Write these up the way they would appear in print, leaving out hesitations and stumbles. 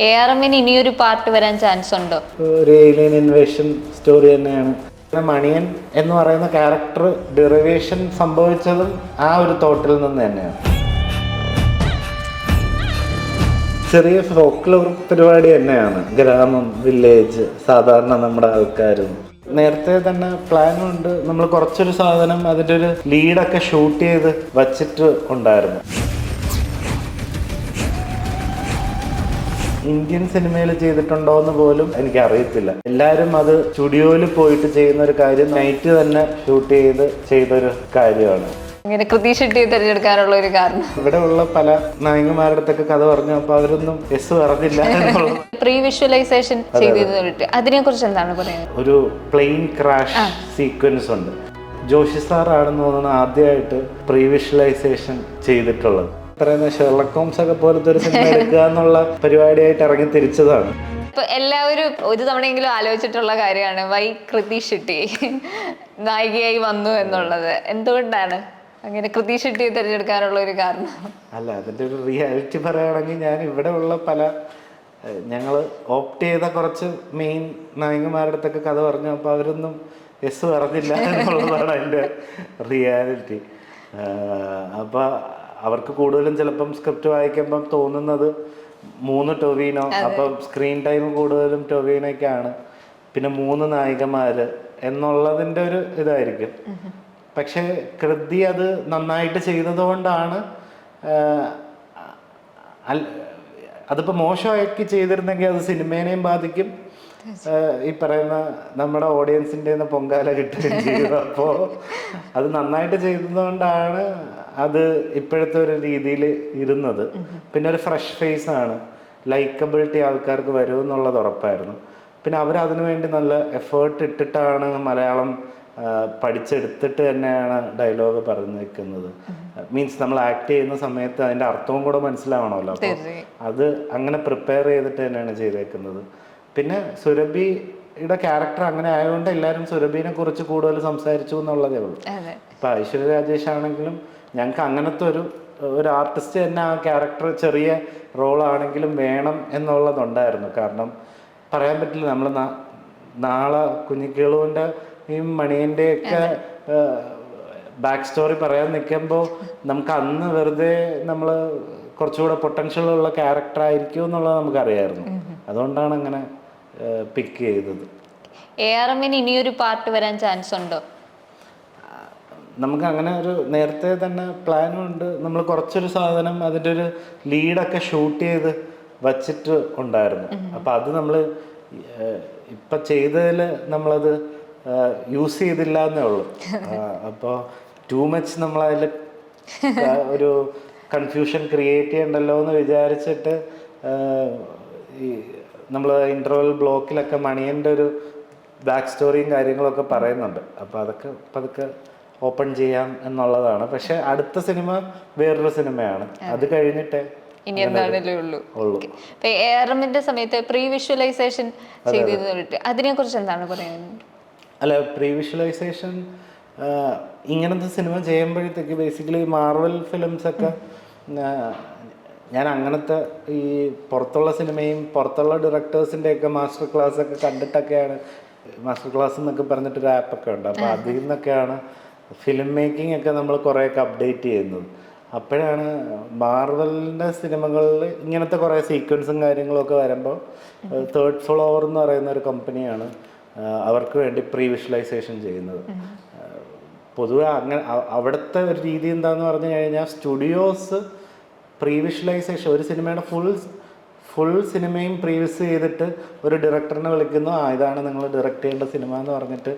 ARM-ന് ഇനിയൊരു പാർട്ട് വരാൻ ചാൻസ് ഉണ്ടോ? ഒരു ഏലിയൻ ഇൻവേഷൻ സ്റ്റോറി തന്നെയാണ്. മണിയൻ എന്ന് പറയുന്ന ക്യാരക്ടർ ഡെറിവേഷൻ സംഭവിച്ചതും ആ ഒരു തോട്ടിൽ നിന്ന് തന്നെയാണ്. ചെറിയ ഫോക്ലോർ പരിപാടി തന്നെയാണ്. ഗ്രാമം, വില്ലേജ്, സാധാരണ നമ്മുടെ ആൾക്കാരും. നേരത്തെ തന്നെ പ്ലാനുണ്ട്. നമ്മൾ കുറച്ചൊരു സാധനം അതിൻ്റെ ഒരു ലീഡൊക്കെ ഷൂട്ട് ചെയ്ത് വച്ചിട്ട് ഉണ്ടായിരുന്നു. ഇന്ത്യൻ സിനിമയിൽ ചെയ്തിട്ടുണ്ടോ എന്ന് പോലും എനിക്കറിയത്തില്ല. എല്ലാവരും അത് സ്റ്റുഡിയോയിൽ പോയിട്ട് ചെയ്യുന്ന ഒരു കാര്യം നൈറ്റ് തന്നെ ഷൂട്ട് ചെയ്തൊരു കാര്യമാണ്. ഇങ്ങനെ കൃതി ഷെട്ടിയെ തിരഞ്ഞെടുക്കാനുള്ള ഒരു കാരണം ഇവിടെ ഉള്ള പല നായികമാരുടെ അടുത്തൊക്കെ കഥ പറഞ്ഞു. അപ്പൊ അവരൊന്നും എസ് പറഞ്ഞില്ല എന്നുള്ളത്. പ്രീ വിഷ്വലൈസേഷൻ ചെയ്തിട്ട് അതിനെ കുറിച്ച് എന്താണ് പറയുന്നത്? ഒരു പ്ലെയിൻ ക്രാഷ് സീക്വൻസ് ഉണ്ട്. ജോഷി സാറാണെന്ന് തോന്നുന്നു ആദ്യമായിട്ട് പ്രീ വിഷ്വലൈസേഷൻ ചെയ്തിട്ടുള്ളത്. പറയുന്ന ഷെർലക് ഹോംസ് ഒക്കെ പോലത്തെ ഒരു സിനിമ എടുക്കുക എന്നുള്ള പരിപാടിയായിട്ട് ഇറങ്ങി തിരിച്ചതാണ്. ഇപ്പൊ എല്ലാവരും ഒരു തവണയെങ്കിലും ആലോചിച്ചിട്ടുള്ള കാര്യമാണ് വൈ കൃതി ഷെട്ടി നായികയായി വന്നു എന്നുള്ളത്. എന്തുകൊണ്ടാണ് അങ്ങനെ കൃതി ഷെട്ടിയെ തിരഞ്ഞെടുക്കാനുള്ള ഒരു കാരണം? അല്ല, അതിൻ്റെ ഒരു റിയാലിറ്റി പറയുകയാണെങ്കിൽ ഞാൻ ഇവിടെ ഉള്ള ഞങ്ങൾ ഓപ്റ്റ് ചെയ്ത കുറച്ച് മെയിൻ നായികമാരുടെ അടുത്തൊക്കെ കഥ പറഞ്ഞു. അപ്പോൾ അവരൊന്നും എസ് പറഞ്ഞില്ല എന്നുള്ളതാണ് അതിൻ്റെ റിയാലിറ്റി. അപ്പോൾ അവർക്ക് കൂടുതലും ചിലപ്പം സ്ക്രിപ്റ്റ് വായിക്കുമ്പം തോന്നുന്നത് 3 ടൊവിനോ, അപ്പം സ്ക്രീൻ ടൈം കൂടുതലും ടൊവിനോയ്ക്കാണ്, പിന്നെ 3 നായികമാർ എന്നുള്ളതിൻ്റെ ഒരു ഇതായിരിക്കും. പക്ഷേ കൃതി അത് നന്നായിട്ട് ചെയ്തതുകൊണ്ടാണ്. അതിപ്പോൾ മോശമാക്കി ചെയ്തിരുന്നെങ്കിൽ അത് സിനിമേനെയും ബാധിക്കും, ഈ പറയുന്ന നമ്മുടെ ഓഡിയൻസിൻ്റെ പൊങ്കാല കിട്ടുകയും ചെയ്തു. അപ്പോൾ അത് നന്നായിട്ട് ചെയ്തതുകൊണ്ടാണ് അത് ഇപ്പോഴത്തെ ഒരു രീതിയിൽ ഇരുന്നത്. പിന്നെ ഒരു ഫ്രഷ് ഫേസ് ആണ്, ലൈക്കബിലിറ്റി ആൾക്കാർക്ക് വരുമെന്നുള്ളത് ഉറപ്പായിരുന്നു. പിന്നെ അവരതിനു വേണ്ടി നല്ല എഫേർട്ട് ഇട്ടിട്ടാണ് മലയാളം പഠിച്ചെടുത്തിട്ട് തന്നെയാണ് ഡയലോഗ് പറഞ്ഞു നിൽക്കുന്നത്. മീൻസ് നമ്മൾ ആക്ട് ചെയ്യുന്ന സമയത്ത് അതിൻ്റെ അർത്ഥവും കൂടെ മനസ്സിലാവണമല്ലോ. അപ്പോൾ അത് അങ്ങനെ പ്രിപ്പയർ ചെയ്തിട്ട് തന്നെയാണ് ചെയ്തേക്കുന്നത്. പിന്നെ സുരഭിയുടെ ക്യാരക്ടർ അങ്ങനെ ആയതുകൊണ്ട് എല്ലാവരും സുരഭിനെ കുറിച്ച് കൂടുതൽ സംസാരിച്ചു എന്നുള്ളതേ ഉള്ളൂ. ഇപ്പം ഐശ്വര്യ രാജേഷ് ആണെങ്കിലും ഞങ്ങൾക്ക് അങ്ങനത്തെ ഒരു ആർട്ടിസ്റ്റ് തന്നെ ആ ക്യാരക്ടർ ചെറിയ റോളാണെങ്കിലും വേണം എന്നുള്ളതുണ്ടായിരുന്നു. കാരണം പറയാൻ പറ്റില്ല, നമ്മൾ നാളെ കുഞ്ഞിക്കേളുവിൻ്റെ ഈ മണിയൻ്റെയൊക്കെ ബാക്ക് സ്റ്റോറി പറയാൻ നിൽക്കുമ്പോൾ നമുക്ക് അന്ന് വെറുതെ നമ്മൾ കുറച്ചുകൂടെ പൊട്ടൻഷ്യൽ ഉള്ള ക്യാരക്ടർ ആയിരിക്കും എന്നുള്ളത് നമുക്കറിയായിരുന്നു. അതുകൊണ്ടാണ് അങ്ങനെ പിക്ക് ചെയ്തത്. ARM-ന് ഇനിയൊരു പാർട്ട് വരാൻ ചാൻസ് ഉണ്ടോ? നമുക്ക് അങ്ങനെ ഒരു നേരത്തെ തന്നെ പ്ലാനും ഉണ്ട്. നമ്മൾ കുറച്ചൊരു സാധനം അതിൻ്റെ ഒരു ലീഡൊക്കെ ഷൂട്ട് ചെയ്ത് വച്ചിട്ട് ഉണ്ടായിരുന്നു. അപ്പം അത് നമ്മൾ ഇപ്പം ചെയ്തതിൽ നമ്മളത് യൂസ് ചെയ്തില്ല എന്നേ ഉള്ളൂ. അപ്പോൾ ടു മച്ച് നമ്മളതിൽ ഒരു കൺഫ്യൂഷൻ ക്രിയേറ്റ് ചെയ്യണ്ടല്ലോ എന്ന് വിചാരിച്ചിട്ട് ഈ നമ്മൾ ഇൻ്റർവൽ ബ്ലോക്കിലൊക്കെ മണിയൻ്റെ ഒരു ബാക്ക് സ്റ്റോറിയും കാര്യങ്ങളൊക്കെ പറയുന്നുണ്ട്. അപ്പോൾ അതൊക്കെ പതുക്കെ ഓപ്പൺ ചെയ്യാം എന്നുള്ളതാണ്. പക്ഷെ അടുത്ത സിനിമ വേറൊരു സിനിമയാണ്, അത് കഴിഞ്ഞിട്ടേ ഇനി എന്താണല്ലേ ഉള്ളൂ. ARM-ന്റെ സമയത്ത് പ്രീ വിഷ്വലൈസേഷൻ ചെയ്തിട്ട് അതിനെ കുറിച്ച് എന്താണ് പറയുന്നത്? അല്ല, പ്രീ വിഷ്വലൈസേഷൻ ഇങ്ങനത്തെ സിനിമ ചെയ്യുമ്പോഴത്തേക്ക് ബേസിക്കലി മാർവൽ ഫിലിംസൊക്കെ ഞാൻ അങ്ങനത്തെ ഈ പുറത്തുള്ള സിനിമയും പുറത്തുള്ള ഡയറക്ടേഴ്സിൻ്റെയൊക്കെ മാസ്റ്റർ ക്ലാസ് ഒക്കെ കണ്ടിട്ടൊക്കെയാണ്, മാസ്റ്റർ ക്ലാസ് എന്നൊക്കെ പറഞ്ഞിട്ടൊരു ആപ്പൊക്കെ ഉണ്ട്. അപ്പോൾ അതിൽ നിന്നൊക്കെയാണ് ഫിലിം മേക്കിംഗ് ഒക്കെ നമ്മൾ കുറേയൊക്കെ അപ്ഡേറ്റ് ചെയ്യുന്നത്. അപ്പോഴാണ് മാർവലിൻ്റെ സിനിമകളിൽ ഇങ്ങനത്തെ കുറേ സീക്വൻസും കാര്യങ്ങളൊക്കെ വരുമ്പോൾ തേർഡ് ഫ്ലോർ എന്ന് പറയുന്ന ഒരു കമ്പനിയാണ് അവർക്ക് വേണ്ടി പ്രീ വിഷ്വലൈസേഷൻ ചെയ്യുന്നത്. പൊതുവെ അങ്ങനെ അവിടുത്തെ ഒരു രീതി എന്താണെന്ന് പറഞ്ഞു കഴിഞ്ഞാൽ സ്റ്റുഡിയോസ് പ്രീ വിഷ്വലൈസേഷൻ ഒരു സിനിമയുടെ ഫുൾ സിനിമയും പ്രീവിസ് ചെയ്തിട്ട് ഒരു ഡയറക്ടറിനെ വിളിക്കുന്നു, ഇതാണ് നിങ്ങൾ ഡയറക്റ്റ് ചെയ്യേണ്ട സിനിമ എന്ന് പറഞ്ഞിട്ട്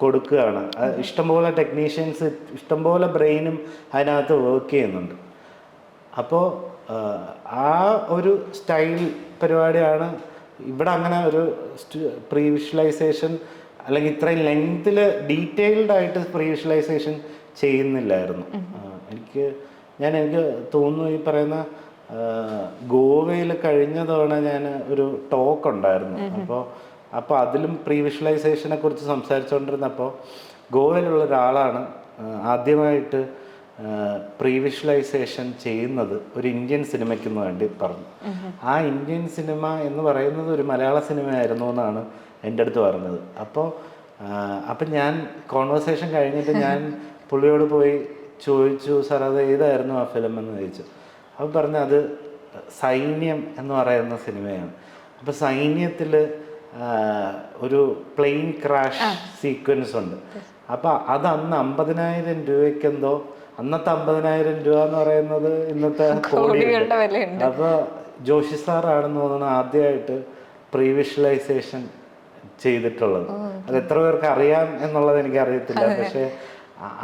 കൊടുക്കുകയാണ്. ഇഷ്ടംപോലെ ടെക്നീഷ്യൻസ്, ഇഷ്ടംപോലെ ബ്രെയിനും അതിനകത്ത് വർക്ക് ചെയ്യുന്നുണ്ട്. അപ്പോൾ ആ ഒരു സ്റ്റൈൽ പരിപാടിയാണ് ഇവിടെ. അങ്ങനെ ഒരു പ്രീ വിഷ്വലൈസേഷൻ അല്ലെങ്കിൽ ഇത്രയും ലെങ്ത്തിൽ ഡീറ്റെയിൽഡ് ആയിട്ട് പ്രീ വിഷ്വലൈസേഷൻ ചെയ്യുന്നില്ലായിരുന്നു. എനിക്ക് തോന്നുന്നു ഈ പറയുന്ന ഗോവയിൽ കഴിഞ്ഞ തവണ ഞാൻ ഒരു ടോക്ക് ഉണ്ടായിരുന്നു. അപ്പോൾ അതിലും പ്രീ വിഷ്വലൈസേഷനെ കുറിച്ച് സംസാരിച്ചുകൊണ്ടിരുന്നപ്പോൾ ഗോവയിലുള്ള ഒരാളാണ് ആദ്യമായിട്ട് പ്രീ വിഷ്വലൈസേഷൻ ചെയ്യുന്നത് ഒരു ഇന്ത്യൻ സിനിമയ്ക്ക് വേണ്ടി പറഞ്ഞു. ആ ഇന്ത്യൻ സിനിമ എന്ന് പറയുന്നത് ഒരു മലയാള സിനിമയായിരുന്നു എന്നാണ് എൻ്റെ അടുത്ത് പറഞ്ഞത്. അപ്പം ഞാൻ കോൺവെർസേഷൻ കഴിഞ്ഞിട്ട് ഞാൻ പുള്ളിയോട് പോയി ചോദിച്ചു, സാർ അത് ഏതായിരുന്നു ആ ഫിലിം എന്ന് ചോദിച്ചു. അപ്പം പറഞ്ഞു അത് സൈന്യം എന്ന് പറയുന്ന സിനിമയാണ്. അപ്പോൾ സൈന്യത്തിൽ ഒരു പ്ലെയിൻ ക്രാഷ് സീക്വൻസ് ഉണ്ട്. അപ്പോൾ അത് അന്ന് 50,000 രൂപയ്ക്കെന്തോ, അന്നത്തെ 50,000 രൂപ എന്ന് പറയുന്നത് ഇന്നത്തെ കോടിയുണ്ട്. അപ്പോൾ ജോഷി സാറാണെന്ന് തോന്നുന്നു ആദ്യമായിട്ട് പ്രീ വിഷ്വലൈസേഷൻ ചെയ്തിട്ടുള്ളത്. അത് എത്ര പേർക്ക് അറിയാം എന്നുള്ളത് എനിക്കറിയത്തില്ല. പക്ഷെ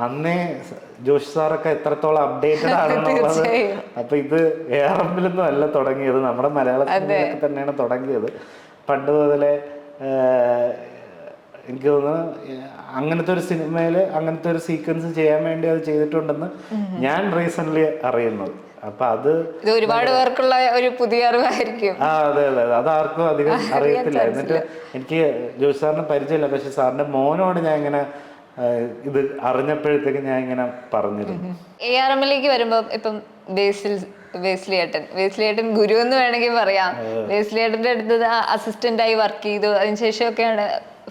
അന്നേ ജോഷി സാറൊക്കെ എത്രത്തോളം അപ്ഡേറ്റഡ് ആണെന്നുള്ളത്. അപ്പൊ ഇത് ഏറമ്പിലൊന്നും അല്ല തുടങ്ങിയത്, നമ്മുടെ മലയാള സിനിമയൊക്കെ തന്നെയാണ് തുടങ്ങിയത്. പണ്ട് മുതലേ എനിക്ക് തോന്നുന്നു അങ്ങനത്തെ ഒരു സിനിമയിൽ അങ്ങനത്തെ ഒരു സീക്വൻസ് ചെയ്യാൻ വേണ്ടി അത് ചെയ്തിട്ടുണ്ടെന്ന് ഞാൻ റീസെന്റ് അറിയുന്നത്. അപ്പൊ അത് ഒരുപാട് പേർക്കുള്ള ഒരു പുതിയ അറിവായിരിക്കും. അതെ അതെ, അതാർക്കും അധികം അറിയത്തില്ല. എന്നിട്ട് എനിക്ക് ജോഷി സാറിന് പരിചയമില്ല, പക്ഷെ സാറിന്റെ മോനോട് ഞാൻ ഇങ്ങനെ ഇത് അറിഞ്ഞപ്പോഴത്തേക്ക് ഞാൻ ഇങ്ങനെ പറഞ്ഞിരുന്നു. ARMലേക്ക് വരുമ്പോ ഇപ്പം ബേസിലിയേട്ടൻ ഗുരു എന്ന് വേണമെങ്കിൽ പറയാം. ബേസിലിയേട്ടന്റെ അടുത്ത് അസിസ്റ്റന്റ് ആയി വർക്ക് ചെയ്തു. അതിനുശേഷമൊക്കെയാണ്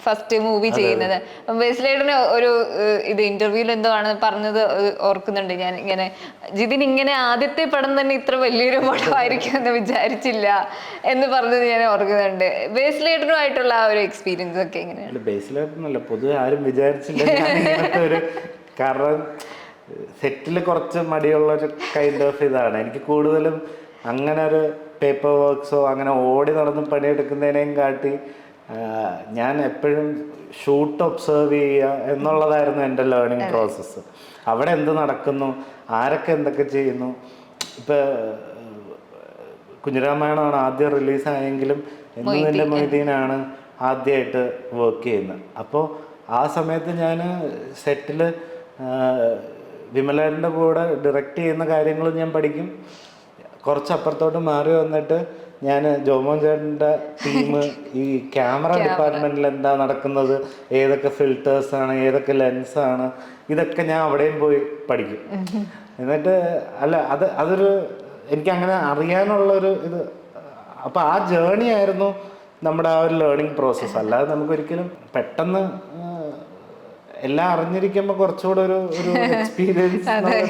ഫസ്റ്റ് മൂവി ചെയ്യുന്നത്. ബേസിലേട്ടന് ഒരു ഇത് ഇന്റർവ്യൂവിൽ എന്തോ ആണ് പറഞ്ഞത് ഓർക്കുന്നുണ്ട് ഞാൻ. ഇങ്ങനെ ജിതിൻ ഇങ്ങനെ ആദ്യത്തെ പടം തന്നെ ഇത്ര വലിയൊരു പടമായിരിക്കും എന്ന് വിചാരിച്ചില്ല എന്ന് പറഞ്ഞത് ഞാൻ ഓർക്കുന്നുണ്ട്. ബേസിലേട്ടനുമായിട്ടുള്ള ആ ഒരു എക്സ്പീരിയൻസ് ഒക്കെ എങ്ങനെയാണ്? ബേസിലേട്ടനല്ല, പൊതുവെ ആരും വിചാരിച്ചില്ല ഒരു, കാരണം സെറ്റിൽ കുറച്ച് മടിയുള്ളൊരു കൈൻഡ് ഓഫ് ഇതാണ്. എനിക്ക് കൂടുതലും അങ്ങനെ ഒരു പേപ്പർ വർക്ക്സോ അങ്ങനെ ഓടി നടന്ന് പണിയെടുക്കുന്നതിനേയും കാട്ടി ഞാൻ എപ്പോഴും ഷൂട്ട് ഒബ്സർവ് ചെയ്യുക എന്നുള്ളതായിരുന്നു എൻ്റെ ലേണിംഗ് പ്രോസസ്സ്. അവിടെ എന്ത് നടക്കുന്നു, ആരൊക്കെ എന്തൊക്കെ ചെയ്യുന്നു. ഇപ്പം കുഞ്ഞിരാമായണമാണ് ആദ്യം റിലീസായെങ്കിലും എന്നുതിൻ്റെ മൊയ്തീനാണ് ആദ്യമായിട്ട് വർക്ക് ചെയ്യുന്നത്. അപ്പോൾ ആ സമയത്ത് ഞാൻ സെറ്റിൽ വിമലേട്ടൻ്റെ കൂടെ ഡയറക്റ്റ് ചെയ്യുന്ന കാര്യങ്ങൾ ഞാൻ പഠിക്കും. കുറച്ചപ്പുറത്തോട്ട് മാറി വന്നിട്ട് ഞാൻ ജോമോൻ ചേട്ടൻ്റെ ടീം ഈ ക്യാമറ ഡിപ്പാർട്ട്മെൻറ്റിൽ എന്താ നടക്കുന്നത്, ഏതൊക്കെ ഫിൽറ്റേഴ്സാണ്, ഏതൊക്കെ ലെൻസാണ്, ഇതൊക്കെ ഞാൻ അവിടെയും പോയി പഠിക്കും. എന്നിട്ട് അതൊരു എനിക്കങ്ങനെ അറിയാനുള്ളൊരു ഇത്. അപ്പോൾ ആ ജേണി ആയിരുന്നു നമ്മുടെ ആ ഒരു ലേണിംഗ് പ്രോസസ്സ്. അല്ലാതെ നമുക്കൊരിക്കലും പെട്ടെന്ന് എല്ലാം അറിഞ്ഞിരിക്കുമ്പോൾ കുറച്ചുകൂടെ ഒരു എക്സ്പീരിയൻസ്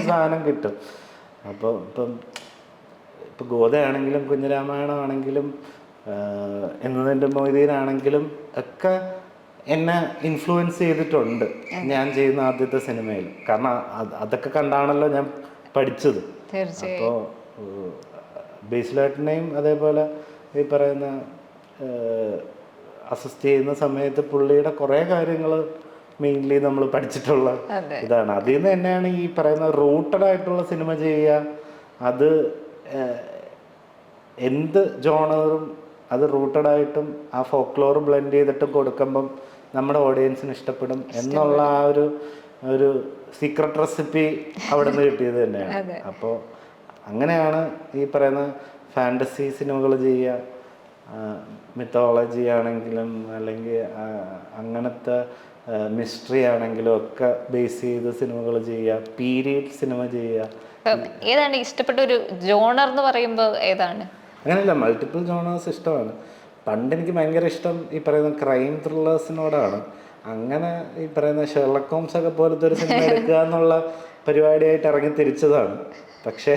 സാധനം കിട്ടും. അപ്പോൾ ഇപ്പം ഗോതയാണെങ്കിലും കുഞ്ഞിരാമായണമാണെങ്കിലും എന്നതിൻ്റെ മൊയ്തീനാണെങ്കിലും ഒക്കെ എന്നെ ഇൻഫ്ലുവൻസ് ചെയ്തിട്ടുണ്ട് ഞാൻ ചെയ്യുന്ന ആദ്യത്തെ സിനിമയിൽ. കാരണം അതൊക്കെ കണ്ടാണല്ലോ ഞാൻ പഠിച്ചത്. അപ്പോൾ ബേസിലേട്ടനെയും അതേപോലെ ഈ പറയുന്ന അസിസ്റ്റ് ചെയ്യുന്ന സമയത്ത് പുള്ളിയുടെ കുറേ കാര്യങ്ങൾ മെയിൻലി നമ്മൾ പഠിച്ചിട്ടുള്ള ഇതാണ്. അതിൽ നിന്ന് തന്നെയാണ് ഈ പറയുന്ന റൂട്ടഡ് ആയിട്ടുള്ള സിനിമ ചെയ്യുക. അത് എന്ത് ജോണറും അത് റൂട്ടഡായിട്ടും ആ ഫോക്ലോർ ബ്ലെൻഡ് ചെയ്തിട്ട് കൊടുക്കുമ്പം നമ്മുടെ ഓഡിയൻസിന് ഇഷ്ടപ്പെടും എന്നുള്ള ആ ഒരു സീക്രട്ട് റെസിപ്പി അവിടെ നിന്ന് കിട്ടിയത് തന്നെയാണ്. അപ്പോൾ അങ്ങനെയാണ് ഈ പറയുന്ന ഫാൻറ്റസി സിനിമകൾ ചെയ്യുക, മിത്തോളജി ആണെങ്കിലും അല്ലെങ്കിൽ അങ്ങനത്തെ മിസ്റ്ററി ആണെങ്കിലും ഒക്കെ ബേസ് ചെയ്ത് സിനിമകൾ ചെയ്യുക, പീരിയഡ് സിനിമ ചെയ്യുക. ഏതാണ് ഇഷ്ടപ്പെട്ട ഒരു ജോണർ എന്ന് പറയുമ്പോൾ ഏതാണ്? അങ്ങനെയല്ല, മൾട്ടിപ്പിൾ ജോണേഴ്സ് ഇഷ്ടമാണ്. പണ്ട് എനിക്ക് ഭയങ്കര ഇഷ്ടം ഈ പറയുന്ന ക്രൈം ത്രില്ലേഴ്സിനോടാണ്. അങ്ങനെ ഈ പറയുന്ന ഷെർലക് ഹോംസ് ഒക്കെ പോലത്തെ ഒരു സിനിമ എടുക്കുക എന്നുള്ള പരിപാടിയായിട്ട് ഇറങ്ങി തിരിച്ചതാണ്. പക്ഷേ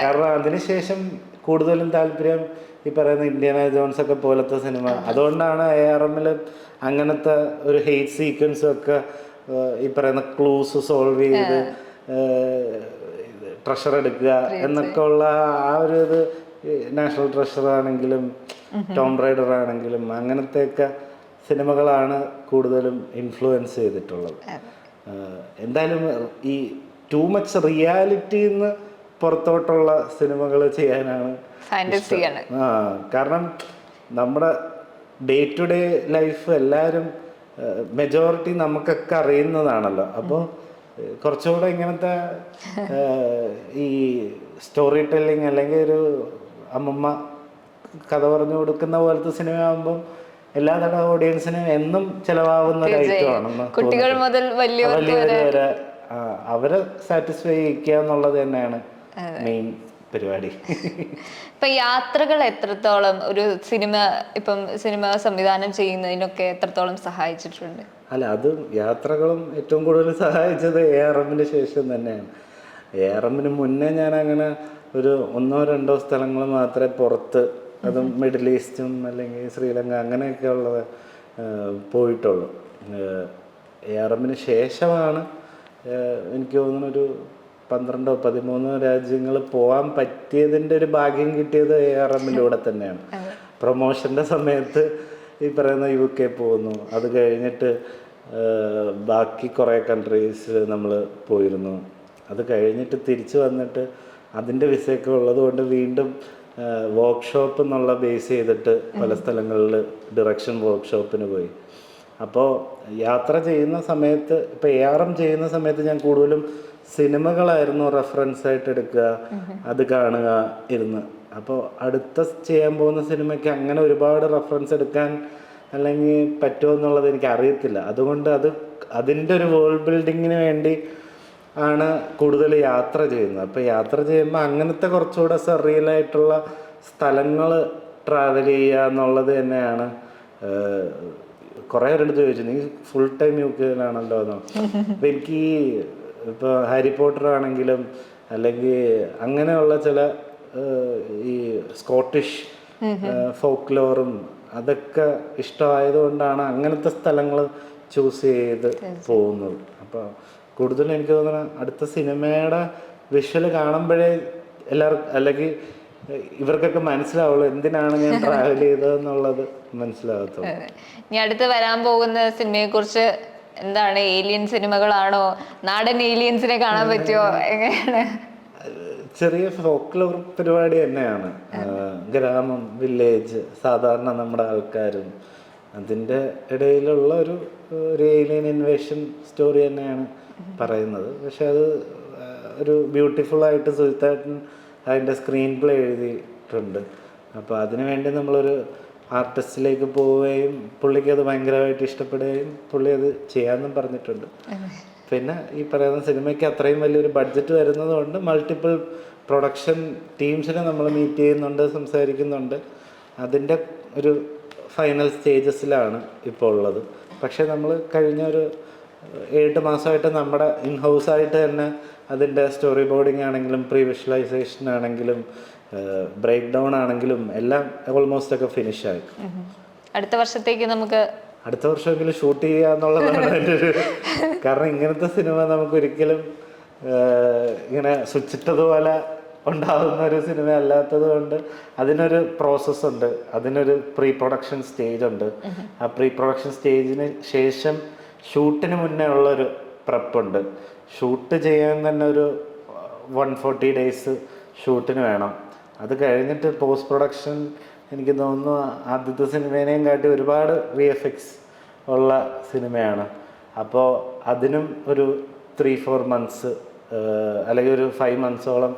കാരണം അതിനുശേഷം കൂടുതലും താല്പര്യം ഈ പറയുന്ന ഇന്ത്യാന ജോൺസ് ഒക്കെ പോലത്തെ സിനിമ. അതുകൊണ്ടാണ് ARMൽ അങ്ങനത്തെ ഒരു ഹെയ്റ്റ് സീക്വൻസും ഒക്കെ ഈ പറയുന്ന ക്ലൂസ് സോൾവ് ചെയ്ത് ട്രഷർ എടുക്കുക എന്നൊക്കെ ഉള്ള ആ ഒരു ഇത്, നാഷണൽ ട്രഷർ ആണെങ്കിലും ടോം റൈഡർ ആണെങ്കിലും അങ്ങനത്തെയൊക്കെ സിനിമകളാണ് കൂടുതലും ഇൻഫ്ലുവൻസ് ചെയ്തിട്ടുള്ളത്. എന്തായാലും ഈ ടൂ മച്ച് റിയാലിറ്റിന്ന് പുറത്തോട്ടുള്ള സിനിമകൾ ചെയ്യാനാണ് കാരണം നമ്മുടെ ഡേ ടു ഡേ ലൈഫ് എല്ലാവരും മെജോറിറ്റി നമുക്കൊക്കെ അറിയുന്നതാണല്ലോ. അപ്പോൾ കുറച്ചുകൂടെ ഇങ്ങനത്തെ ഈ സ്റ്റോറി ടെല്ലിങ് അല്ലെങ്കിൽ ഒരു അമ്മമ്മ കഥ പറഞ്ഞു കൊടുക്കുന്ന പോലത്തെ സിനിമ ആകുമ്പം എല്ലാ തരം ഓഡിയൻസിനും എന്നും ചിലവാകുന്ന ഒരു ഐറ്റമാണെന്ന് കുട്ടികൾ മുതൽ വലിയവർ വരെ അവരെ സാറ്റിസ്ഫൈ ചെയ്യിക്കുക എന്നുള്ളത് തന്നെയാണ് മെയിൻ പരിപാടി. ഇപ്പൊ യാത്രകൾ എത്രത്തോളം ഒരു സിനിമ സംവിധാനം ചെയ്യുന്നതിനൊക്കെ എത്രത്തോളം സഹായിച്ചിട്ടുണ്ട്? അല്ല, അത് യാത്രകളും ഏറ്റവും കൂടുതൽ സഹായിച്ചത് ARMന് ശേഷം തന്നെയാണ്. ARMന് മുന്നേ ഞാൻ അങ്ങനെ ഒരു 1-2 സ്ഥലങ്ങൾ മാത്രമേ പുറത്ത്, അതും മിഡിൽ ഈസ്റ്റും അല്ലെങ്കിൽ ശ്രീലങ്ക അങ്ങനെയൊക്കെ ഉള്ളത് പോയിട്ടുള്ളൂ. ARMന് ശേഷമാണ് എനിക്ക് തോന്നുന്നു ഒരു 12-13 രാജ്യങ്ങൾ പോകാൻ പറ്റിയതിൻ്റെ ഒരു ഭാഗ്യം കിട്ടിയത് ARMലൂടെ തന്നെയാണ്. പ്രൊമോഷൻ്റെ സമയത്ത് ഈ പറയുന്ന UK പോകുന്നു, അത് കഴിഞ്ഞിട്ട് ബാക്കി കുറേ കൺട്രീസ് നമ്മൾ പോയിരുന്നു. അത് കഴിഞ്ഞിട്ട് തിരിച്ചു വന്നിട്ട് അതിൻ്റെ വിസയൊക്കെ ഉള്ളത് കൊണ്ട് വീണ്ടും വർക്ക്ഷോപ്പ് എന്നുള്ള ബേസ് ചെയ്തിട്ട് പല സ്ഥലങ്ങളിൽ ഡിറക്ഷൻ വർക്ക്ഷോപ്പിന് പോയി. അപ്പോൾ യാത്ര ചെയ്യുന്ന സമയത്ത്, ഇപ്പോൾ ARM ചെയ്യുന്ന സമയത്ത് ഞാൻ കൂടുതലും സിനിമകളായിരുന്നു റെഫറൻസ് ആയിട്ട് എടുക്കുക, അത് കാണുക ഇരുന്ന്. അപ്പോൾ അടുത്ത ചെയ്യാൻ പോകുന്ന സിനിമയ്ക്ക് അങ്ങനെ ഒരുപാട് റെഫറൻസ് എടുക്കാൻ അല്ലെങ്കിൽ പറ്റുമോ എന്നുള്ളത് എനിക്ക് അറിയത്തില്ല. അതുകൊണ്ട് അതിൻ്റെ ഒരു വേൾഡ് ബിൽഡിങ്ങിന് വേണ്ടി ആണ് കൂടുതൽ യാത്ര ചെയ്യുന്നത്. അപ്പോൾ യാത്ര ചെയ്യുമ്പോൾ അങ്ങനത്തെ കുറച്ചുകൂടെ സർറിയലായിട്ടുള്ള സ്ഥലങ്ങൾ ട്രാവൽ ചെയ്യുക എന്നുള്ളത് തന്നെയാണ്. കുറേ പേരെടുത്ത് ചോദിച്ചു, നീ ഫുൾ ടൈം UKയിലാണല്ലോ എന്നോ. അപ്പം എനിക്ക് ഇപ്പോൾ ഹാരി പോട്ടർ ആണെങ്കിലും അല്ലെങ്കിൽ അങ്ങനെയുള്ള ചില ഈ സ്കോട്ടിഷ് ഫോക്ലോറും അതൊക്കെ ഇഷ്ടമായതുകൊണ്ടാണ് അങ്ങനത്തെ സ്ഥലങ്ങൾ ചൂസ് ചെയ്ത് പോകുന്നത്. അപ്പോൾ കൂടുതലും എനിക്ക് തോന്നുന്നത് അടുത്ത സിനിമയുടെ വിഷ്വൽ കാണുമ്പോഴേ എല്ലാവർക്കും അല്ലെങ്കിൽ ഇവർക്കൊക്കെ മനസ്സിലാവുള്ളൂ എന്തിനാണ് ഞാൻ ട്രാവൽ ചെയ്തതെന്നുള്ളത് മനസ്സിലാകത്തുള്ളൂ. ഇനി അടുത്ത് വരാൻ പോകുന്ന സിനിമയെ കുറിച്ച് എന്താണ്? ഏലിയൻ സിനിമകളാണോ? നാടൻ ഏലിയൻസിനെ കാണാൻ പറ്റുമോ? എങ്ങനെയാണ്? ചെറിയ ഫോക്ലോർ പരിപാടി തന്നെയാണ്. ഗ്രാമം, വില്ലേജ്, സാധാരണ നമ്മുടെ ആൾക്കാരും അതിൻ്റെ ഇടയിലുള്ള ഒരു ഏലിയൻ ഇൻവേഷൻ സ്റ്റോറി തന്നെയാണ് പറയുന്നത്. പക്ഷെ അത് ഒരു ബ്യൂട്ടിഫുള്ളായിട്ട് സുജിത്തേട്ടൻ അതിൻ്റെ സ്ക്രീൻ പ്ലേ എഴുതിയിട്ടുണ്ട്. അപ്പോൾ അതിനുവേണ്ടി നമ്മളൊരു ആർട്ടിസ്റ്റിലേക്ക് പോവുകയും പുള്ളിക്ക് അത് ഭയങ്കരമായിട്ട് ഇഷ്ടപ്പെടുകയും പുള്ളി അത് ചെയ്യാമെന്നും പറഞ്ഞിട്ടുണ്ട്. പിന്നെ ഈ പറയുന്ന സിനിമയ്ക്ക് അത്രയും വലിയൊരു ബഡ്ജറ്റ് വരുന്നത് കൊണ്ട് മൾട്ടിപ്പിൾ പ്രൊഡക്ഷൻ ടീംസിനെ നമ്മൾ മീറ്റ് ചെയ്യുന്നുണ്ട്, സംസാരിക്കുന്നുണ്ട്. അതിൻ്റെ ഒരു ഫൈനൽ സ്റ്റേജസിലാണ് ഇപ്പോൾ ഉള്ളത്. പക്ഷേ നമ്മൾ കഴിഞ്ഞ ഒരു 7 മാസമായിട്ട് നമ്മുടെ ഇൻഹൗസായിട്ട് തന്നെ അതിൻ്റെ സ്റ്റോറി ബോർഡിങ് ആണെങ്കിലും പ്രീ വിഷ്വലൈസേഷൻ ആണെങ്കിലും ബ്രേക്ക് ഡൗൺ ആണെങ്കിലും എല്ലാം ഓൾമോസ്റ്റ് ഒക്കെ ഫിനിഷായി. അടുത്ത വർഷത്തേക്ക് നമുക്ക് അടുത്ത വർഷമെങ്കിലും ഷൂട്ട് ചെയ്യുക എന്നുള്ളതാണ് എൻ്റെ ഒരു. കാരണം ഇങ്ങനത്തെ സിനിമ നമുക്ക് ഒരിക്കലും ഇങ്ങനെ സ്വിച്ചിട്ടതുപോലെ ഉണ്ടാകുന്ന ഒരു സിനിമ അല്ലാത്തത് കൊണ്ട് അതിനൊരു പ്രോസസ്സുണ്ട്, അതിനൊരു പ്രീ പ്രൊഡക്ഷൻ സ്റ്റേജ് ഉണ്ട്. ആ പ്രീ പ്രൊഡക്ഷൻ സ്റ്റേജിന് ശേഷം ഷൂട്ടിന് മുന്നേ ഉള്ളൊരു പ്രപ്പുണ്ട്. ഷൂട്ട് ചെയ്യാൻ തന്നെ ഒരു 140 days ഷൂട്ടിന് വേണം. അത് കഴിഞ്ഞിട്ട് പോസ്റ്റ് പ്രൊഡക്ഷൻ എനിക്ക് തോന്നുന്നു ആദ്യത്തെ സിനിമേനെയും കാട്ടി ഒരുപാട് VFX ഉള്ള സിനിമയാണ്. അപ്പോൾ അതിനും ഒരു 3-4 months അല്ലെങ്കിൽ ഒരു 5 monthsോളം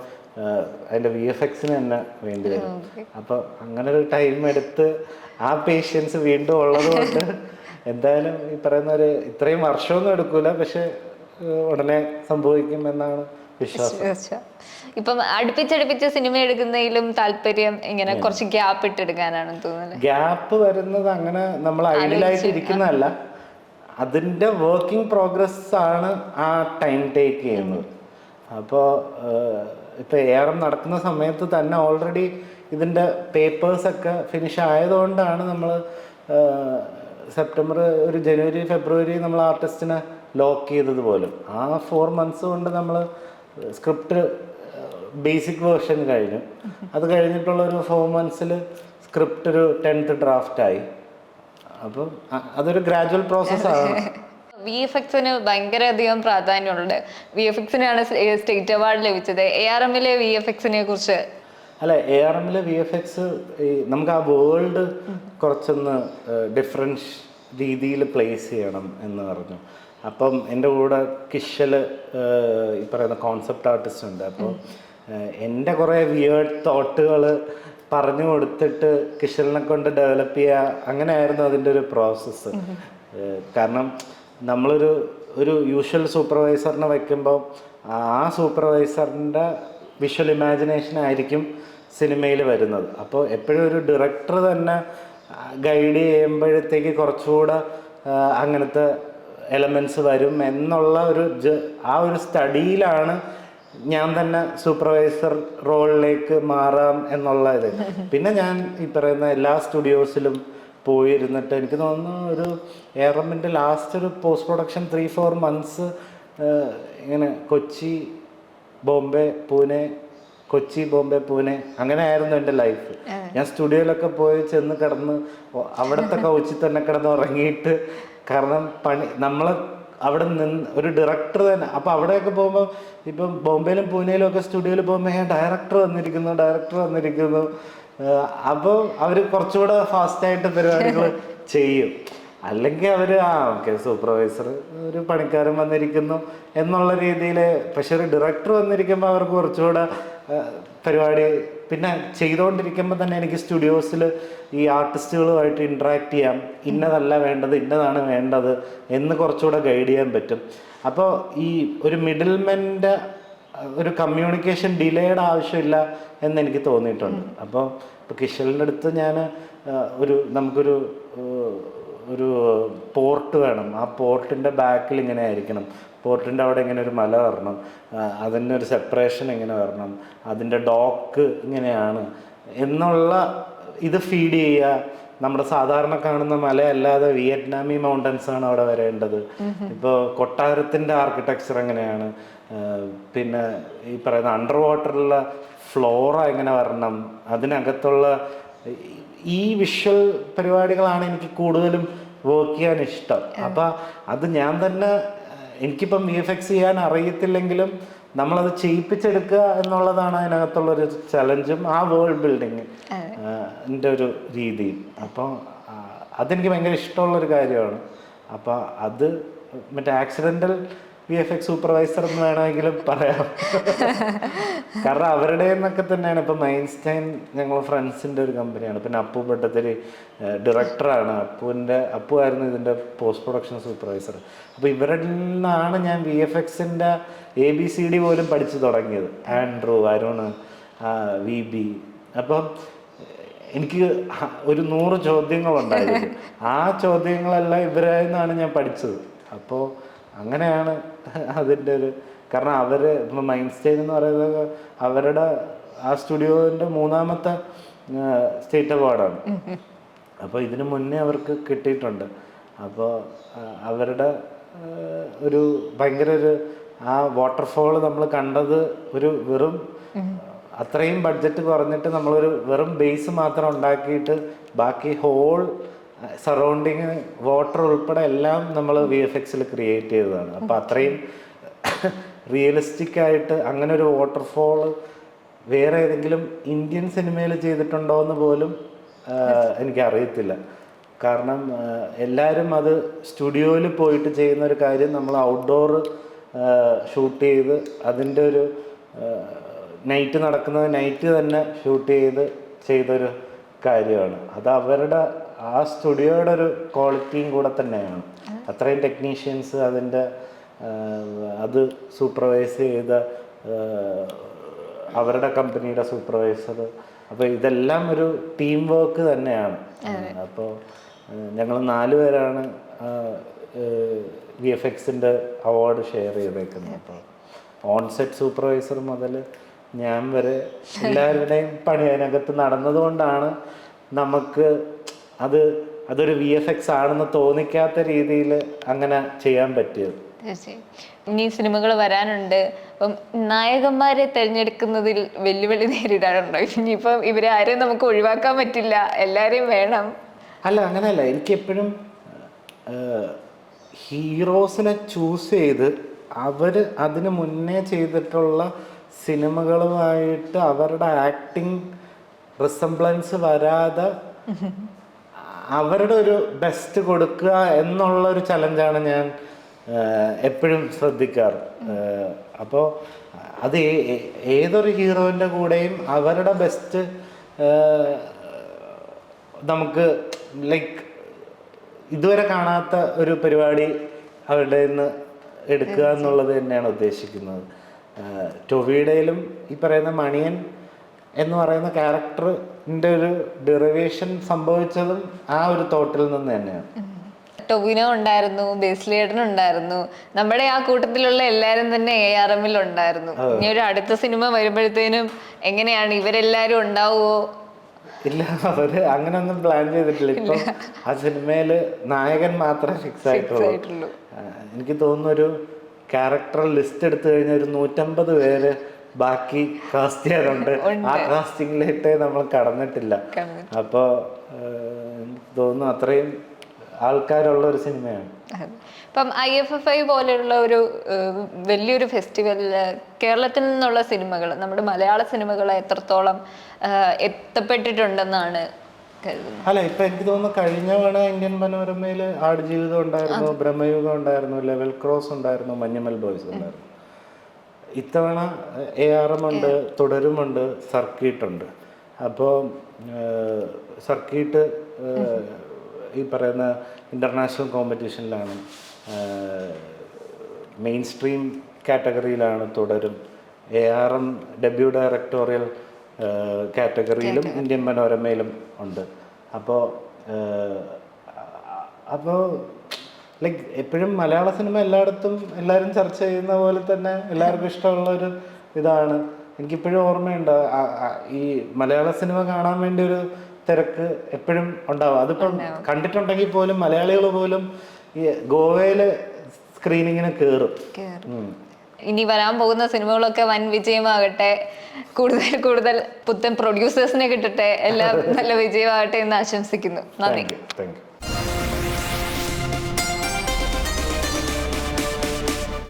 അതിൻ്റെ VFXന് തന്നെ വേണ്ടി വരും. അപ്പോൾ അങ്ങനെ ഒരു ടൈം എടുത്ത് ആ പേഷ്യൻസ് വീണ്ടും ഉള്ളത് കൊണ്ട് എന്തായാലും ഈ പറയുന്ന ഒരു ഇത്രയും വർഷമൊന്നും എടുക്കൂല, പക്ഷെ ഉടനെ സംഭവിക്കും എന്നാണ് വിശ്വാസം. ഇപ്പം അടുപ്പിച്ചടുപ്പിച്ച് സിനിമ എടുക്കുന്നതിലും താല്പര്യം ഇങ്ങനെ കുറച്ച് ഗ്യാപ്പ് ഇട്ടെടുക്കാനാണ് തോന്നുന്നത്. ഗ്യാപ്പ് വരുന്നത് അങ്ങനെ നമ്മൾ ഐഡിയലായിട്ട് ഇരിക്കുന്നതല്ല, അതിൻ്റെ വർക്കിംഗ് പ്രോഗ്രസ് ആണ് ആ ടൈം ടേക്ക് ചെയ്യുന്നത്. അപ്പോൾ ഇപ്പോൾ ARM നടക്കുന്ന സമയത്ത് തന്നെ ഓൾറെഡി ഇതിൻ്റെ പേപ്പേഴ്സൊക്കെ ഫിനിഷ് ആയതുകൊണ്ടാണ് നമ്മൾ സെപ്റ്റംബർ ഒരു ജനുവരി ഫെബ്രുവരി നമ്മൾ ആർട്ടിസ്റ്റിനെ ലോക്ക് ചെയ്തത് പോലും. ആ 4 months കൊണ്ട് നമ്മൾ സ്ക്രിപ്റ്റ് ബേസിക് വേർഷൻ കഴിഞ്ഞു. അത് കഴിഞ്ഞിട്ടുള്ള ഒരു 4 months സ്ക്രിപ്റ്റ് ഒരു 10th ഡ്രാഫ്റ്റായി. അപ്പം അതൊരു ഗ്രാജുവൽ പ്രോസസ്സാണ്. VFXന് ഭയങ്കര അധികം പ്രാധാന്യമുണ്ട്. VFXനാണ് സ്റ്റേറ്റ് അവാർഡ് ലഭിച്ചത്. ARMലെ VFXനെ കുറിച്ച് അല്ല, ARMലെ VFX നമുക്ക് ആ വേൾഡ് കുറച്ചൊന്ന് ഡിഫറൻറ്റ് രീതിയിൽ പ്ലേസ് ചെയ്യണം എന്ന് പറഞ്ഞു. അപ്പം എൻ്റെ കൂടെ കിഷൽ ഈ പറയുന്ന കോൺസെപ്റ്റ് ആർട്ടിസ്റ്റ് ഉണ്ട്. അപ്പോൾ എൻ്റെ കുറേ വിയേർഡ് തോട്ടുകൾ പറഞ്ഞു കൊടുത്തിട്ട് കിഷലിനെ കൊണ്ട് ഡെവലപ്പ് ചെയ്യുക, അങ്ങനെയായിരുന്നു അതിൻ്റെ ഒരു പ്രോസസ്സ്. കാരണം നമ്മളൊരു ഒരു യൂഷ്വൽ സൂപ്പർവൈസറിനെ വയ്ക്കുമ്പോൾ ആ സൂപ്പർവൈസറിൻ്റെ വിഷ്വൽ ഇമാജിനേഷൻ ആയിരിക്കും സിനിമയിൽ വരുന്നത്. അപ്പോൾ എപ്പോഴും ഒരു ഡയറക്ടർ തന്നെ ഗൈഡ് ചെയ്യുമ്പോഴത്തേക്ക് കുറച്ചുകൂടെ അങ്ങനത്തെ എലമെൻറ്റ്സ് വരും എന്നുള്ള ആ ഒരു സ്റ്റഡിയിലാണ് ഞാൻ തന്നെ സൂപ്പർവൈസർ റോളിലേക്ക് മാറാം എന്നുള്ള ഇത്. പിന്നെ ഞാൻ ഈ പറയുന്ന എല്ലാ സ്റ്റുഡിയോസിലും പോയിരുന്നിട്ട് എനിക്ക് തോന്നുന്നു ഒരു എയർമെൻ്റെ ലാസ്റ്റ് ഒരു പോസ്റ്റ് പ്രൊഡക്ഷൻ 3-4 months ഇങ്ങനെ കൊച്ചി ബോംബെ പൂനെ കൊച്ചി ബോംബെ പൂനെ അങ്ങനെ ആയിരുന്നു എൻ്റെ ലൈഫ്. ഞാൻ സ്റ്റുഡിയോയിലൊക്കെ പോയി ചെന്ന് കിടന്ന് അവിടുത്തെ കൗച്ചിൽ തന്നെ കിടന്ന് ഉറങ്ങിയിട്ട്, കാരണം നമ്മൾ അവിടെ നിന്ന് ഒരു ഡയറക്ടർ തന്നെ. അപ്പോൾ അവിടെയൊക്കെ പോകുമ്പോൾ ഇപ്പം ബോംബെയിലും പൂനെയിലും ഒക്കെ സ്റ്റുഡിയോയിൽ പോകുമ്പോൾ ഡയറക്ടർ വന്നിരിക്കുന്നു. അപ്പോൾ അവർ കുറച്ചുകൂടെ ഫാസ്റ്റായിട്ട് പരിപാടികൾ ചെയ്യും. അല്ലെങ്കിൽ അവർ ഓക്കെ സൂപ്പർവൈസർ ഒരു പണിക്കാരൻ വന്നിരിക്കുന്നു എന്നുള്ള രീതിയിൽ. പക്ഷെ ഒരു ഡയറക്ടർ വന്നിരിക്കുമ്പോൾ അവർക്ക് കുറച്ചുകൂടെ പരിപാടി. പിന്നെ ചെയ്തുകൊണ്ടിരിക്കുമ്പോൾ തന്നെ എനിക്ക് സ്റ്റുഡിയോസിൽ ഈ ആർട്ടിസ്റ്റുകളുമായിട്ട് ഇൻട്രാക്ട് ചെയ്യാം. ഇന്നതല്ല വേണ്ടത്, ഇന്നതാണ് വേണ്ടത് എന്ന് കുറച്ചുകൂടെ ഗൈഡ് ചെയ്യാൻ പറ്റും. അപ്പോൾ ഈ ഒരു മിഡിൽമെൻ്റെ ഒരു കമ്മ്യൂണിക്കേഷൻ ഡിലേയുടെ ആവശ്യമില്ല എന്നെനിക്ക് തോന്നിയിട്ടുണ്ട്. അപ്പോൾ ഇപ്പോൾ കിഷലിൻ്റെ അടുത്ത് ഞാൻ നമുക്കൊരു പോർട്ട് വേണം. ആ പോർട്ടിൻ്റെ ബാക്കിൽ ഇങ്ങനെ ആയിരിക്കണം, പോർട്ടിൻ്റെ അവിടെ ഇങ്ങനെ ഒരു മല വരണം, അതിൻ്റെ ഒരു സെപ്പറേഷൻ ഇങ്ങനെ വരണം, അതിൻ്റെ ഡോക്ക് ഇങ്ങനെയാണ് എന്നുള്ള ഇത് ഫീഡ് ചെയ്യുക. നമ്മുടെ സാധാരണ കാണുന്ന മലയല്ലാതെ വിയറ്റ്നാമി മൗണ്ടൻസ് ആണ് അവിടെ വരേണ്ടത്. ഇപ്പോൾ കൊട്ടാരത്തിൻ്റെ ആർക്കിടെക്ചർ എങ്ങനെയാണ്, പിന്നെ ഈ പറയുന്ന അണ്ടർ വാട്ടറിലുള്ള ഫ്ലോറ എങ്ങനെ വരണം, അതിനകത്തുള്ള ഈ വിഷ്വൽ പരിപാടികളാണ് എനിക്ക് കൂടുതലും വർക്ക് ചെയ്യാൻ ഇഷ്ടം. അപ്പം അത് ഞാൻ തന്നെ, എനിക്കിപ്പം VFX ചെയ്യാൻ അറിയത്തില്ലെങ്കിലും നമ്മളത് ചെയ്യിപ്പിച്ചെടുക്കുക എന്നുള്ളതാണ് അതിനകത്തുള്ളൊരു ചലഞ്ചും ആ വേൾഡ് ബിൽഡിങ് എൻ്റെ ഒരു രീതിയും. അപ്പോൾ അതെനിക്ക് ഭയങ്കര ഇഷ്ടമുള്ളൊരു കാര്യമാണ്. അപ്പോൾ അത് മറ്റേ ആക്സിഡൻ്റൽ VFX സൂപ്പർവൈസർ എന്ന് വേണമെങ്കിലും പറയാം. കാരണം അവരുടെ എന്നൊക്കെ തന്നെയാണ്. ഇപ്പം മൈൻസ്റ്റൈൻ ഞങ്ങൾ ഫ്രണ്ട്സിൻ്റെ ഒരു കമ്പനിയാണ്. പിന്നെ അപ്പു ഭട്ടത്തിരി ഡയറക്ടറാണ്. അപ്പു ആയിരുന്നു ഇതിൻ്റെ പോസ്റ്റ് പ്രൊഡക്ഷൻ സൂപ്പർവൈസർ. അപ്പോൾ ഇവരിൽ നിന്നാണ് ഞാൻ VFXൻ്റെ ABCD പോലും പഠിച്ചു തുടങ്ങിയത്. Andrew, Arun, VB. അപ്പം എനിക്ക് ഒരു 100 ചോദ്യങ്ങളുണ്ടായിരുന്നു. ആ ചോദ്യങ്ങളെല്ലാം ഇവരിൽ നിന്നാണ് ഞാൻ പഠിച്ചത്. അപ്പോൾ അങ്ങനെയാണ് അതിൻ്റെ ഒരു, കാരണം അവർ ഇപ്പം മൈൻസ്റ്റൈൻ എന്ന് പറയുന്നത് അവരുടെ ആ സ്റ്റുഡിയോൻ്റെ 3ാമത്തെ സ്റ്റേറ്റ് അവാർഡാണ്. അപ്പോൾ ഇതിനു മുന്നേ അവർക്ക് കിട്ടിയിട്ടുണ്ട്. അപ്പോൾ അവരുടെ ഒരു ഭയങ്കര ആ വാട്ടർഫോൾ നമ്മൾ കണ്ടത് വെറും അത്രയും ബഡ്ജറ്റ് കുറഞ്ഞിട്ട് നമ്മളൊരു വെറും ബേസ് മാത്രം ഉണ്ടാക്കിയിട്ട് ബാക്കി ഹോൾ സറൗണ്ടിങ് വാട്ടർ ഉൾപ്പെടെ എല്ലാം നമ്മൾ VFXൽ ക്രിയേറ്റ് ചെയ്തതാണ്. അപ്പോൾ അത്രയും റിയലിസ്റ്റിക് ആയിട്ട് അങ്ങനെ ഒരു വാട്ടർഫോൾ വേറെ ഏതെങ്കിലും ഇന്ത്യൻ സിനിമയിൽ ചെയ്തിട്ടുണ്ടോ എന്ന് പോലും എനിക്കറിയത്തില്ല. കാരണം എല്ലാവരും അത് സ്റ്റുഡിയോയിൽ പോയിട്ട് ചെയ്യുന്ന ഒരു കാര്യം നമ്മൾ ഔട്ട്ഡോർ ഷൂട്ട് ചെയ്ത് അതിൻ്റെ ഒരു നൈറ്റ് നടക്കുന്നത് നൈറ്റ് തന്നെ ഷൂട്ട് ചെയ്തൊരു കാര്യമാണ്. അത് അവരുടെ ആ സ്റ്റുഡിയോയുടെ ഒരു ക്വാളിറ്റിയും കൂടെ തന്നെയാണ്. അത്രയും ടെക്നീഷ്യൻസ് അതിൻ്റെ അത് സൂപ്പർവൈസ് ചെയ്ത അവരുടെ കമ്പനിയുടെ സൂപ്പർവൈസർ. അപ്പോൾ ഇതെല്ലാം ഒരു ടീം വർക്ക് തന്നെയാണ്. അപ്പോൾ ഞങ്ങൾ 4 പേരാണ് VFXൻ്റെ അവാർഡ് ഷെയർ ചെയ്തേക്കുന്നത്. അപ്പോൾ ഓൺസെറ്റ് സൂപ്പർവൈസർ മുതൽ ഞാൻ വരെ എല്ലാവരുടെയും പണി അതിനകത്ത് നടന്നതുകൊണ്ടാണ് നമുക്ക് അതൊരു VFX ആണെന്ന് തോന്നിക്കാത്ത രീതിയിൽ അങ്ങനെ ചെയ്യാൻ പറ്റിയത്. തീർച്ചയായും. ഇനി സിനിമകൾ വരാനുണ്ട്. അപ്പം നായകന്മാരെ തിരഞ്ഞെടുക്കുന്നതിൽ വെല്ലുവിളി നേരിടാറുണ്ടോ? ഇനിയിപ്പം ഇവരെ ആരെയും നമുക്ക് ഒഴിവാക്കാൻ പറ്റില്ല, എല്ലാവരെയും വേണം. അല്ല, അങ്ങനെയല്ല. എനിക്കെപ്പോഴും ഹീറോസിനെ ചൂസ് ചെയ്ത് അവർ അതിന് മുന്നേ ചെയ്തിട്ടുള്ള സിനിമകളുമായിട്ട് അവരുടെ ആക്ടിങ് റിസംബ്ലൻസ് വരാതെ അവരുടെ ഒരു ബെസ്റ്റ് കൊടുക്കുക എന്നുള്ളൊരു ചലഞ്ചാണ് ഞാൻ എപ്പോഴും ശ്രദ്ധിക്കാറ്. അപ്പോൾ അത് ഏതൊരു ഹീറോയിൻ്റെ കൂടെയും അവരുടെ ബെസ്റ്റ് നമുക്ക് ലൈക്ക് ഇതുവരെ കാണാത്ത ഒരു പരിപാടി അവരുടെ നിന്ന് എടുക്കുക എന്നുള്ളത് തന്നെയാണ് ഉദ്ദേശിക്കുന്നത്. ടൊവിയുടെയിലും ഈ പറയുന്ന മണിയൻ എന്ന് പറയുന്ന ക്യാരക്ടറിൻ്റെ ഒരു ഡെറിവേഷൻ സംഭവിച്ചതും ആ ഒരു തോട്ടിൽ നിന്ന് തന്നെയാണ്. ടൊവിനോ ഉണ്ടായിരുന്നു, ബേസ്ലിയേട്ടൻ ഉണ്ടായിരുന്നു, നമ്മുടെ ആ കൂട്ടത്തിലുള്ള എല്ലാരും തന്നെ ARM-ൽ ഉണ്ടായിരുന്നു. ഇനി ഒരു അടുത്ത സിനിമ വരുമ്പോഴത്തേനും എങ്ങനെയാണ്, ഇവരെല്ലാരും ഉണ്ടാവുമോ? ഇല്ല, അവര് അങ്ങനൊന്നും പ്ലാൻ ചെയ്തിട്ടില്ല. ഇപ്പൊ ആ സിനിമയില് നായകൻ മാത്രമേ ഫിക്സ് ആയിട്ടുള്ളൂ. എനിക്ക് തോന്നുന്നു ഒരു ക്യാരക്ടർ ലിസ്റ്റ് എടുത്തു കഴിഞ്ഞാൽ ഒരു 150 പേര് ബാക്കി കാസ്റ്റ് ചെയ്യാനുണ്ട്. ആ കാസ്റ്റിംഗിലേട്ടേ നമ്മൾ കടന്നിട്ടില്ല. അപ്പോൾ എനിക്ക് തോന്നുന്നു അത്രയും ആൾക്കാരുള്ള ഒരു സിനിമയാണ്. ഇപ്പം IFFI പോലെയുള്ള ഒരു വലിയൊരു ഫെസ്റ്റിവലില് കേരളത്തിൽ നിന്നുള്ള സിനിമകൾ, നമ്മുടെ മലയാള സിനിമകൾ എത്രത്തോളം എത്തപ്പെട്ടിട്ടുണ്ടെന്നാണ് കരുതുന്നത്? അല്ല, ഇപ്പൊ എനിക്ക് തോന്നുന്നു കഴിഞ്ഞ തവണ ഇന്ത്യൻ മനോരമയിൽ ആടുജീവിതം ഉണ്ടായിരുന്നു, ബ്രഹ്മയുഗം ഉണ്ടായിരുന്നു, ലെവൽ ക്രോസ് ഉണ്ടായിരുന്നു, മഞ്ഞുമൽ ബോയ്സ് ഉണ്ടായിരുന്നു. ഇത്തവണ ARM ഉണ്ട്, തുടരുമുണ്ട്, സർക്കീട്ട് ഉണ്ട്. അപ്പോൾ സർക്കീട്ട് ഈ പറയുന്ന ഇൻ്റർനാഷണൽ കോമ്പറ്റീഷനിലാണ്, മെയിൻ സ്ട്രീം കാറ്റഗറിയിലാണ് തുടരും. ARM ഡെബ്യൂ ഡയറക്ടോറിയൽ കാറ്റഗറിയിലും ഇന്ത്യൻ മനോരമയിലും ഉണ്ട്. അപ്പോൾ ലൈക്ക് എപ്പോഴും മലയാള സിനിമ എല്ലായിടത്തും എല്ലാവരും ചർച്ച ചെയ്യുന്ന പോലെ തന്നെ എല്ലാവർക്കും ഇഷ്ടമുള്ള ഒരു ഇതാണ്. എനിക്കിപ്പോഴും ഓർമ്മയുണ്ട് ഈ മലയാള സിനിമ കാണാൻ വേണ്ടി ഒരു തിരക്ക് എപ്പോഴും ഉണ്ടാവും. അതിപ്പം കണ്ടിട്ടുണ്ടെങ്കിൽ പോലും മലയാളികൾ പോലും ഈ ഗോവയില് സ്ക്രീനിങ്ങിന് കയറും. ഇനി വരാൻ പോകുന്ന സിനിമകളൊക്കെ വൻ വിജയമാകട്ടെ, കൂടുതൽ കൂടുതൽ പുത്തൻ പ്രൊഡ്യൂസേഴ്സിനെ കിട്ടട്ടെ, എല്ലാം നല്ല വിജയമാകട്ടെ എന്ന് ആശംസിക്കുന്നു. നന്ദി. Thank you.